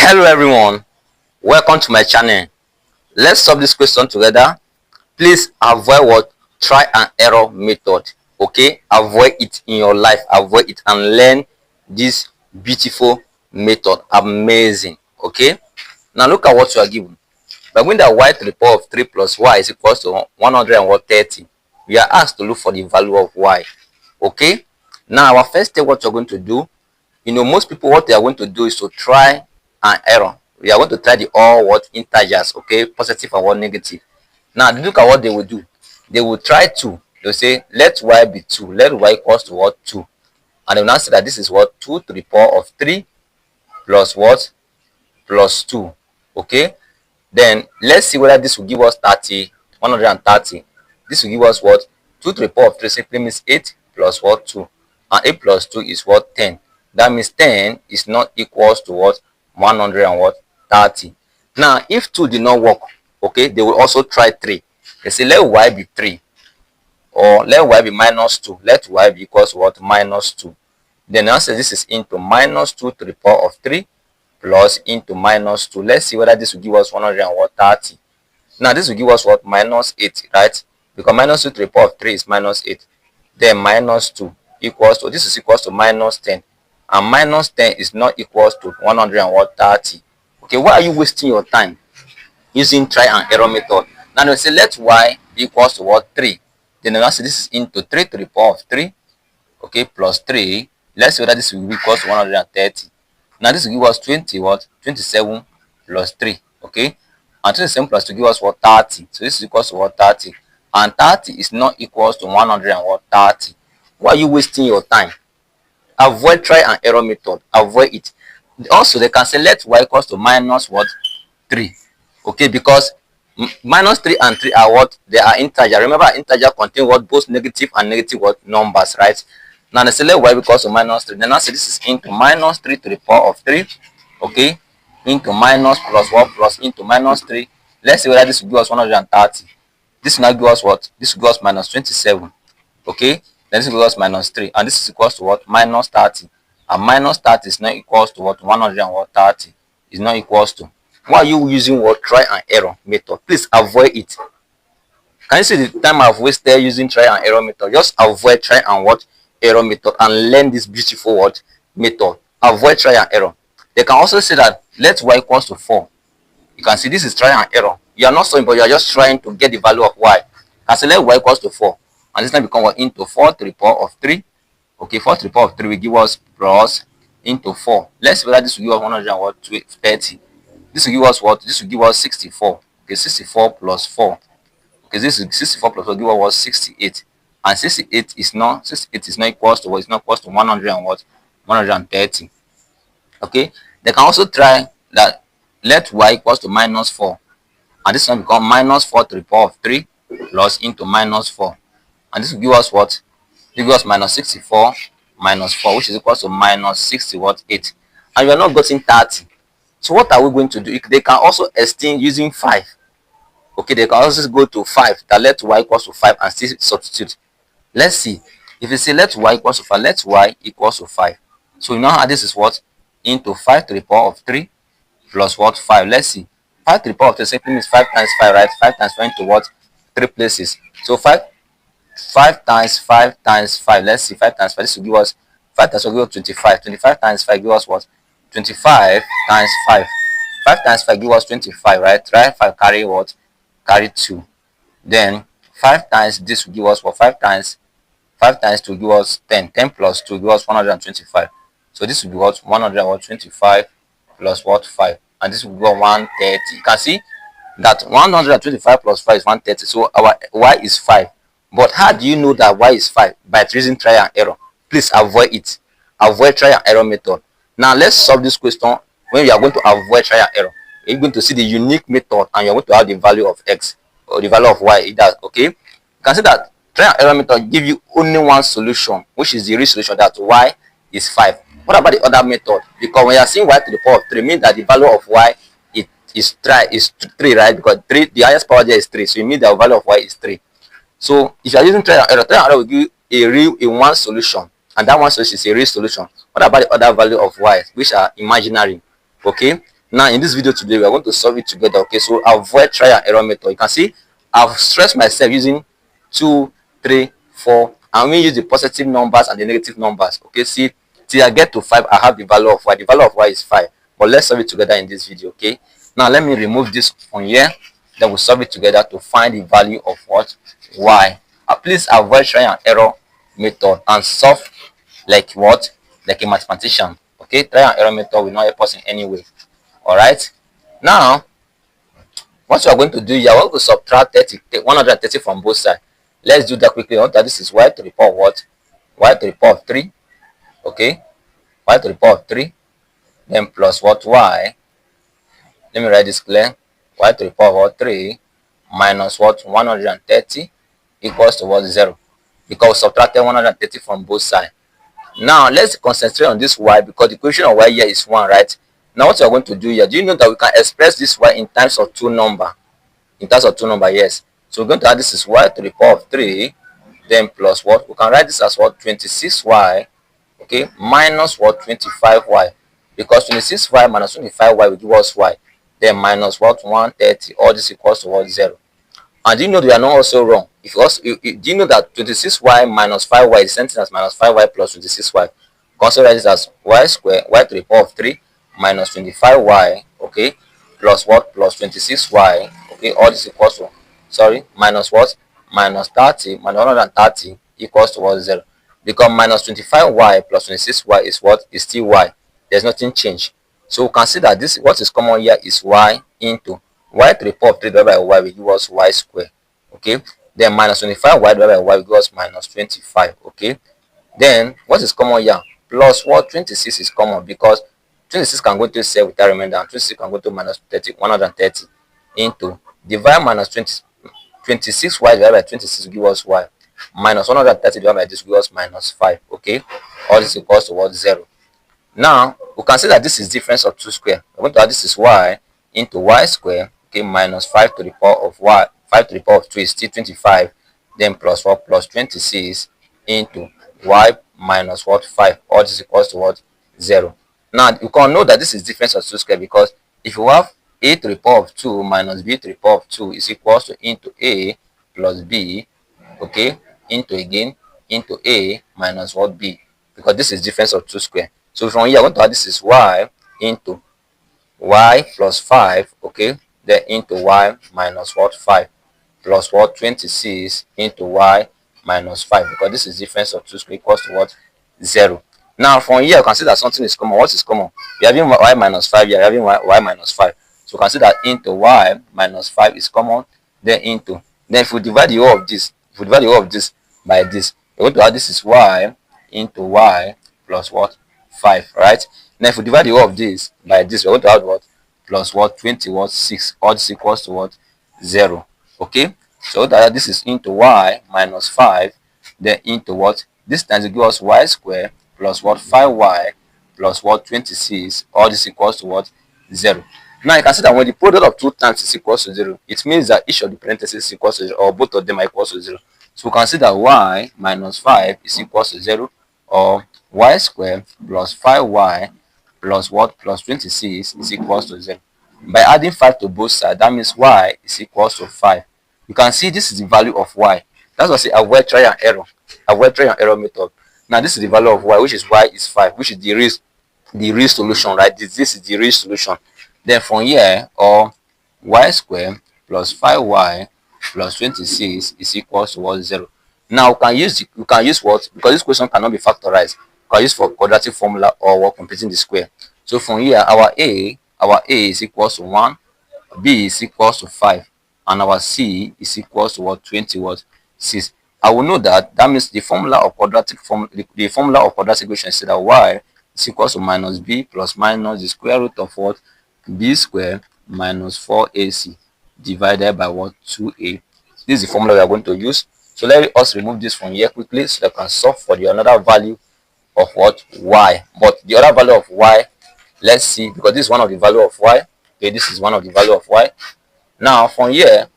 Hello everyone, welcome to my channel. Let's solve this question together. Please avoid what try and error method. Okay, avoid it in your life, avoid it and learn this beautiful method. Amazing. Okay, now look at what you are given. By going that y to the power of 3 plus y is equals to 130, we are asked to look for the value of y. Okay, now our first step, what you're going to do, most people, what they are going to do is to try and error. We are going to try the all what integers, okay, positive and what negative. Now look at what they will do. They will try to, they'll say let y be 2, let y equals to what 2, and they will now say that this is what 2 to the power of 3 plus what plus 2. Okay, then let's see whether this will give us 130. This will give us what 2 to the power of 3 simply means 8 plus what 2, and 8 plus 2 is what 10. That means 10 is not equals to what 130. Now if 2 did not work, okay, they will also try 3. They say let y be 3, or let y be minus 2, let y be equals to what minus 2. Then now say this is into minus 2 to the power of 3 plus into minus 2. Let's see whether this will give us 130. Now this will give us what minus 8, right? Because minus 2 to the power of 3 is minus 8. Then minus 2 equals to, this is equals to minus 10, and minus 10 is not equals to 130. Okay, why are you wasting your time using try and error method? Now they say let y be equals to what 3. Then now say this is into 3 to the power of 3, okay, plus 3. Let's see whether this will be equals to 130. Now this will give us 27 plus 3, okay, and 27 plus 2 give us what 30. So this is equals to what 30, and 30 is not equals to 130. Why are you wasting your time? Avoid try and error method, avoid it. Also they can say let y equals to minus what 3, okay, because minus 3 and 3 are what they are integer. Remember integer contain what both negative and negative what numbers, right? Now they say let y equals to minus 3. Then I say this is into minus 3 to the power of 3, okay, into minus plus 1 plus into minus 3. Let's see whether this will give us 130. This will now give us what? This will give us minus 27, okay. Then this will give us minus 3, and this is equals to what minus 30, and minus 30 is not equals to what 130 is not equals to. Why are you using what try and error method? Please avoid it. Can you see the time I've wasted using try and error method? Just avoid try and what error method and learn this beautiful what method. Avoid try and error. They can also say that let y equals to 4. You can see this is try and error. You are not solving, but you are just trying to get the value of y. I say let y equals to 4, and this time become what into 4 to the power of 3. Okay, 4 to the power of 3 will give us plus into 4. Let's see whether this will give us 130. This will give us what? This will give us 64. Okay, 64 plus 4. Okay, this is 64 plus 4 give us what 68. And 68 is not equals to what? It's not equals to 130. Okay, they can also try that let y equals to minus 4, and this one become minus 4 to the power of 3 plus into minus 4, and this will give us what? It gives us minus 64 minus 4, which is equals to minus 8, and we are not getting 30. So what are we going to do? They can also extend using 5. Okay, they can also go to 5, that let y equals to 5 and still substitute. Let's see. If you say let y equals to 5, let y equals to 5. So you know how this is what? Into 5 to the power of 3 plus what 5. Let's see. 5 to the power of 3 simply means 5 times 5, right? 5 times 5 into what? 3 places. So 5 times 5 times 5. Let's see. 5 times 5. This will give us 5 times 5 give us 25. 25 times 5 give us what? 25 times 5. 5 times 5 give us 25, right? Right? 5 carry what? Carry 2. Then 5 times this will give us what? 5 times 2 give us 10. 10 plus 2 give us 125. So this will be what? 125 plus what? 5. And this will be 130. You can see that 125 plus 5 is 130. So our y is 5. But how do you know that y is 5? By using try and error. Please avoid it. Avoid try and error method. Now let's solve this question. When we are going to avoid try and error, you're going to see the unique method, and you're going to have the value of x or the value of y. Okay, you can see that try and error method give you only one solution, which is the real solution, that y is 5. What about the other method? Because when you are seeing y to the power of 3, means that the value of y is 3, right? Because 3, the highest power there is 3, so it means the value of y is 3. So if you are using try and error will give you a one solution, and that one solution is a real solution. What about the other value of y, which are imaginary? Okay, Now in this video today, we are going to solve it together. Okay, so avoid trial and error method. You can see I've stressed myself using 2, 3, 4, and we use the positive numbers and the negative numbers. Okay, see, till I get to 5, I have the value of y. The value of y is 5. But let's solve it together in this video. Okay, now let me remove this from here. Then we'll solve it together to find the value of what? Y. Please avoid trial and error method and solve like what? Like a mathematician. Okay, trial and error method will not help us in any way. All right, now what we are going to do here, we're going to subtract 130 from both sides. Let's do that quickly. This is y to the power of what? Y to the power of 3. Okay, y to the power of 3, then plus what? Y. Let me write this clear. Y to the power of what? 3 minus what? 130 equals to what? 0, because we subtracted 130 from both sides. Now let's concentrate on this y, because the equation of y here is 1, right? Now what we are going to do here, do you know that we can express this y in terms of two number? In terms of two number, yes. So we're going to add this is y to the power of 3, then plus what? We can write this as what? 26y, okay, minus what? 25y. Because 26y minus 25y will give us y. Then minus what? 130. All this equals to what? 0. And do you know we are not also wrong? If you also, do you know that 26y minus 5y is the same thing as minus 5y plus 26y? Consider this as y squared, y to the power of 3 minus 25y, okay, plus what? Plus 26y, okay, all this equals to, sorry, minus what? Minus 30, minus 130 equals to what? 0. Because minus 25y plus 26y is what? Is still y. There's nothing changed. So we can see that this, what is common here is y into y to the power of 3 divided by y will give us y squared. Okay, then minus 25y divided by y will give us minus 25. Okay, then what is common here? Plus what? 26 is common, because 26 can go to 7 without remainder, and 26 can go to minus 30, 130 into divide minus 26y divided by 26 will give us y, minus 130 divided by this will give us minus 5. Okay, all this equals to what? 0. Now we can see that this is difference of 2 square. We're going to add this is y into y square, okay, minus 5 to the power of y, 5 to the power of 2 is still 25, then plus what? Plus 26 into y minus what? 5. All this equals to what? 0. Now you can know that this is difference of 2 square, because if you have a to the power of 2 minus b to the power of 2 is equals to into a plus b, okay, into again into a minus what? B, because this is difference of 2 square. So from here I want to add this is y into y plus 5, okay, then into y minus what? 5, plus what? 26 into y minus 5, because this is difference of 2 square equals to what? 0. Now from here you can see that something is common. What is common? We are having y minus 5, we are having y minus 5. So you can see that into y minus 5 is common, then into, then if we divide the whole of this, if we divide the whole of this by this, we're going to add this is y into y plus what? 5, right? Now if we divide the whole of this by this, we're going to add what? Plus what? 20 what? 6. All this equals to what? 0. Okay, so that this is into y minus 5, then into what? This times will give us y squared plus what? 5y plus what? 26. All this equals to what? 0. Now you can see that when the product of 2 times is equals to 0, it means that each of the parentheses is equals to 0, or both of them are equals to 0. So we can see that y minus 5 is equals to 0, or y squared plus 5y plus what? Plus 26 is equals to 0. By adding 5 to both sides, that means y is equals to 5. You can see this is the value of y. That's why I say avoid trial and error. Avoid trial and error method. Now this is the value of y, which is y is 5, which is the real solution, right? This is the real solution. Then from here, or y squared plus 5y plus 26 is equals to what? 0. Now we can use what? Because this question cannot be factorized, we can use for quadratic formula or what? Completing the square. So from here, our a is equals to 1, b is equals to 5, and our c is equals to what? 20 what? 6. I will know that means the formula of quadratic the formula of quadratic equation is that y is equals to minus b plus minus the square root of what? B squared minus 4ac divided by what? 2a. This is the formula we are going to use. So let us remove this from here quickly, so that I can solve for the another value of what? Y. But the other value of y, let's see, because this is one of the value of y. Okay, this is one of the value of y. Now from here,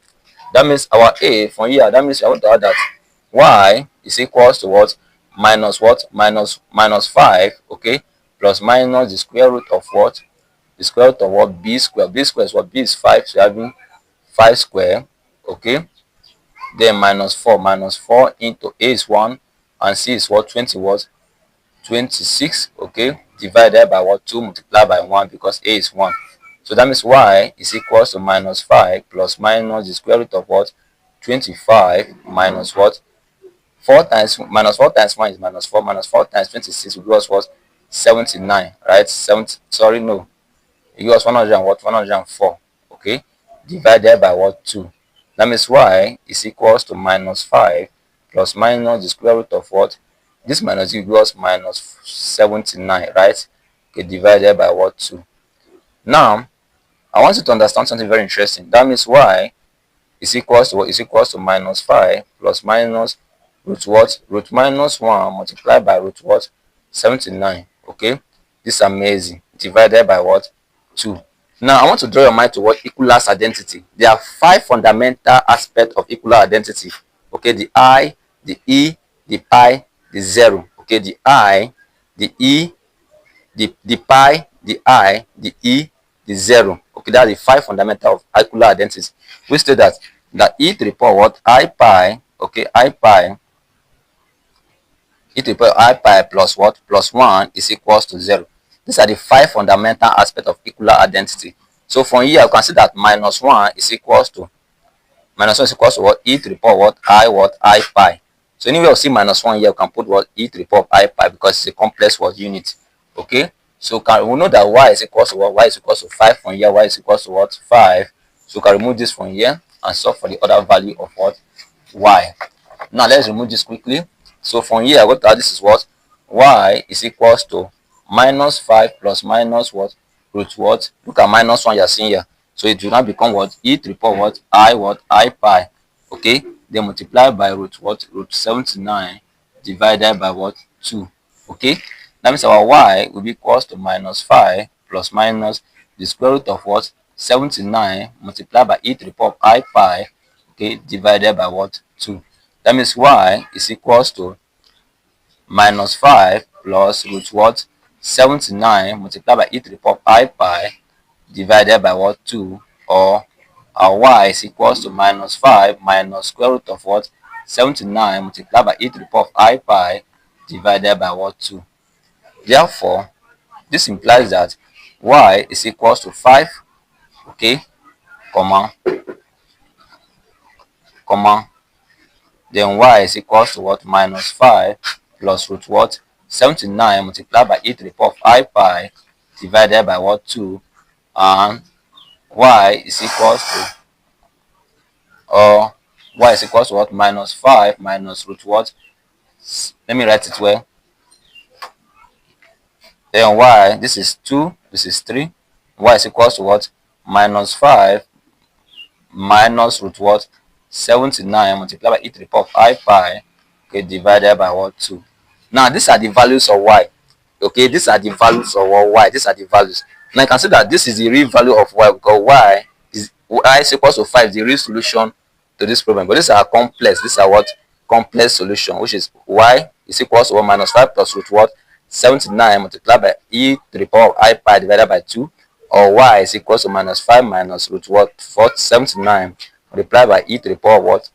that means our a, from here, that means I want to add that y is equals to what? Minus what? Minus 5, okay, plus minus the square root of what? the square root of what? B square. B square is what? B is 5, so you're having 5 square, okay? Then minus 4. Minus 4 into A is 1, and C is what? 20 what? 26, okay? Divided by what? 2 multiplied by 1, because A is 1. So that means y is equals to minus 5 plus minus the square root of what? 25 minus what? 4 times minus 4 times 1 is minus 4, minus 4 times 26 will give us what? 79, right? 70, sorry, no. It gives us 100 and what? 104, okay? Divided by what? 2. That means y is equals to minus 5 plus minus the square root of what? This minus equals minus 79, right? Okay, divided by what? 2. Now, I want you to understand something very interesting. That means y is equals to what? Is equals to minus 5 plus minus root what? Root minus 1 multiplied by root what? 79. Okay, this is amazing. Divided by what? 2. Now I want to draw your mind to what? Equivalence identity. There are 5 fundamental aspects of equivalence identity. Okay, the I, the E, the pi, the 0. Okay, the I, the E, the pi, the I, the E, the 0. Okay, that's the 5 fundamental of equivalence identity. We state that E to the power what? I pi, okay, I pi, E to the power I pi plus what? Plus 1 is equals to 0. These are the 5 fundamental aspects of equivalence identity. So from here, you can see that minus 1 is equals to what? E to the power what? I pi. So anyway, you see minus 1 here, you can put what? E to the power of I pi, because it's a complex word unit. Okay, so we know that y is equals to what? Y is equals to 5 from here. Y is equals to what? 5. So we can remove this from here and solve for the other value of what? Y. Now let's remove this quickly. So from here, what this is what? Y is equals to minus 5 plus minus what? Root what? Look at minus 1 you're seeing here. So it will now become what? E to the power what? I pi. Okay, then multiply by root what? Root 79 divided by what? 2. Okay, that means our y will be equals to minus 5 plus minus the square root of what? 79 multiplied by E to the power of I pi, okay, divided by what? 2. That means y is equals to minus 5 plus root what? 79 multiplied by E to the power of I pi divided by what? 2, or our y is equals to minus 5 minus square root of what? 79 multiplied by E to the power of I pi divided by what? 2. Therefore, this implies that y is equals to 5, okay, comma, then y is equals to what? Minus 5 plus root what? 79 multiplied by E to the power of I pi divided by what? 2, and y is equals to, or y is equals to what? Minus 5 minus root what? Let me write it well. Then y, this is 2, this is 3. Y is equals to what? Minus 5 minus root what? 79 multiplied by E to the power of I pi, okay, divided by what? 2. Now these are the values of y. Okay, these are the values of y. These are the values. Now you can see that this is the real value of y, because y is equals to 5, the real solution to this problem. But these are complex. These are what? Complex solution, which is y is equals to 1 minus 5 plus root what? 79 multiplied by E to the power of I pi divided by 2, or y is equals to minus 5 minus root what? 79 multiplied by E to the power of what?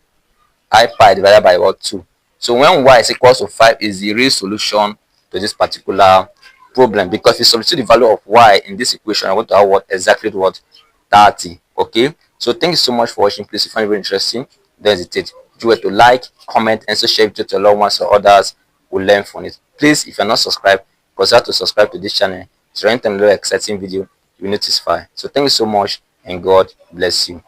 I pi divided by what? 2. So when y is equals to 5 is the real solution to this particular problem, because if you substitute the value of y in this equation, I want to have what? Exactly what? 30. Okay, so thank you so much for watching. Please, if you find it very interesting, don't hesitate. Do it to like, comment, and so share it to your loved ones so others will learn from it. Please, if you're not subscribed, consider to subscribe to this channel. So anytime you exciting video, you will notify. So thank you so much, and God bless you.